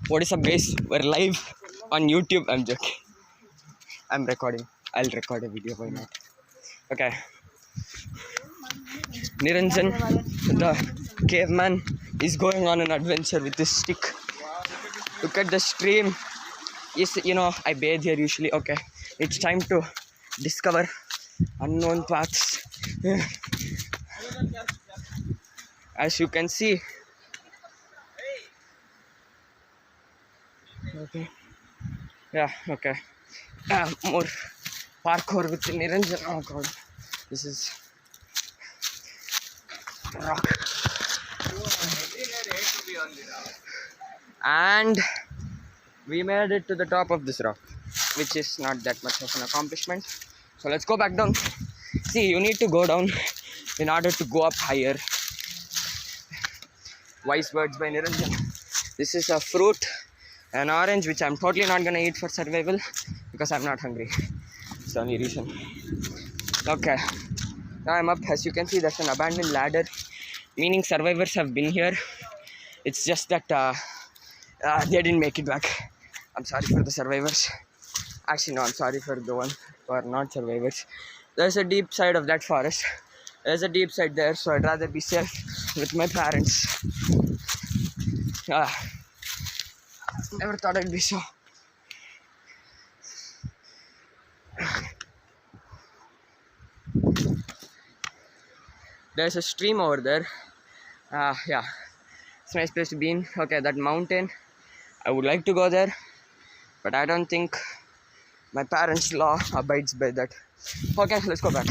What is up, guys? We're live on YouTube. I'm joking. I'm recording. I'll record a video. Why not? Okay. Niranjan, the caveman, is going on an adventure with his stick. Look at the stream. Yes, I bathe here usually. Okay. It's time to discover unknown paths. As you can see. Okay. Yeah, okay. More parkour with Niranjan. Oh god. This is rock. And we made it to the top of this rock, which is not that much of an accomplishment. So let's go back down. See, you need to go down in order to go up higher. Wise words by Niranjan. This is a fruit, an orange, which I'm totally not gonna eat for survival because I'm not hungry. It's the only reason. Okay, now I'm up. As you can see, there's an abandoned ladder, meaning survivors have been here. It's just that they didn't make it back. I'm sorry for the survivors. Actually, no, I'm sorry for the one who are not survivors. There's a deep side of that forest. There's a deep side there, so I'd rather be safe with my parents. Never thought I'd be so. There's a stream over there. Yeah, it's a nice place to be in. Okay, that mountain, I would like to go there, but I don't think my parents' law abides by that. Okay, let's go back.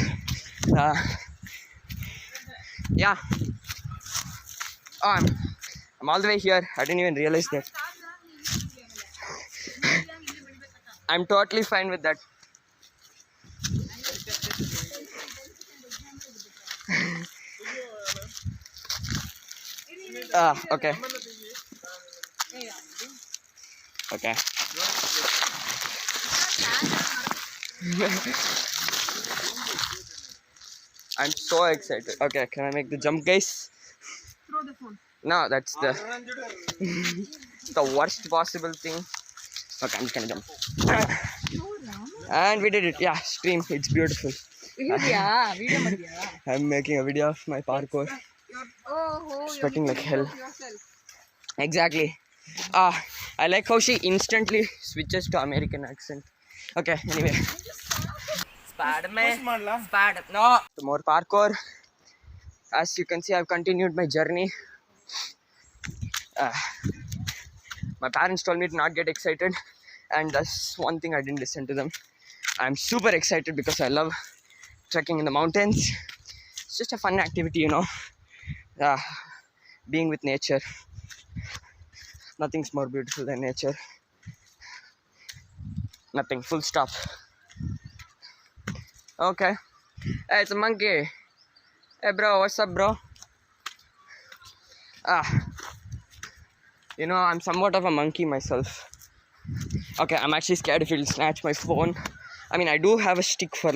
Yeah. Oh, I'm all the way here. I didn't even realize that. I'm totally fine with that. Okay. Okay. I'm so excited. Okay, can I make the jump, guys? Throw the phone. No, that's the the worst possible thing. Okay, I'm just gonna jump. And we did it. Yeah, stream. It's beautiful. I'm making a video of my parkour. Sweating like hell. Exactly. I like how she instantly switches to American accent. Okay, anyway. No. More parkour. As you can see, I've continued my journey. My parents told me to not get excited, and that's one thing I didn't listen to them. I'm super excited because I love trekking in the mountains. It's just a fun activity, being with nature. Nothing's more beautiful than nature. Nothing, full stop. Okay. Hey, it's a monkey. Hey bro, what's up, bro? I'm somewhat of a monkey myself. Okay, I'm actually scared if he'll snatch my phone. I mean, I do have a stick for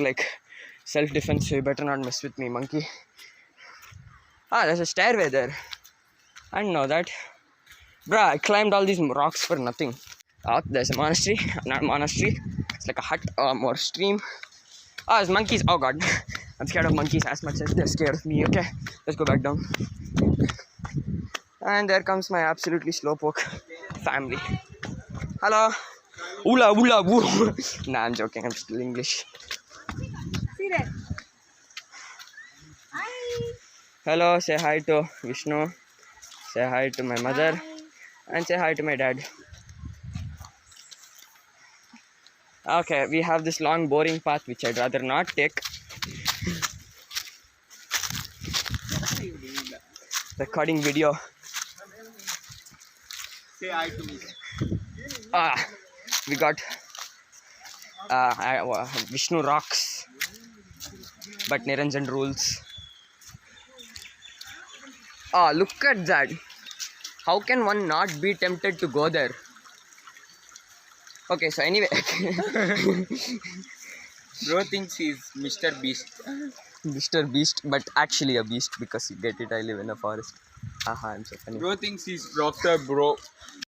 self-defense, so you better not mess with me, monkey. There's a stairway there. I didn't know that. Bruh, I climbed all these rocks for nothing. There's a monastery. Not a monastery. It's like a hut or stream. There's monkeys. Oh god. I'm scared of monkeys as much as they're scared of me. Okay, let's go back down. And there comes my absolutely slowpoke family. Hello. Oola oola woo. Nah, I'm joking. I'm still English. See that? Hi. Hello. Say hi to Vishnu. Say hi to my mother. Hi. And say hi to my dad. Okay, we have this long boring path which I'd rather not take. Recording video. Say hi to me. We got Vishnu rocks, but Niranjan rules. Look at that. How can one not be tempted to go there? Okay, so anyway. Bro thinks he's Mr. Beast. Mr. Beast, but actually a beast because you get it, I live in a forest. I'm so funny. Bro thinks he's Dr. Bro.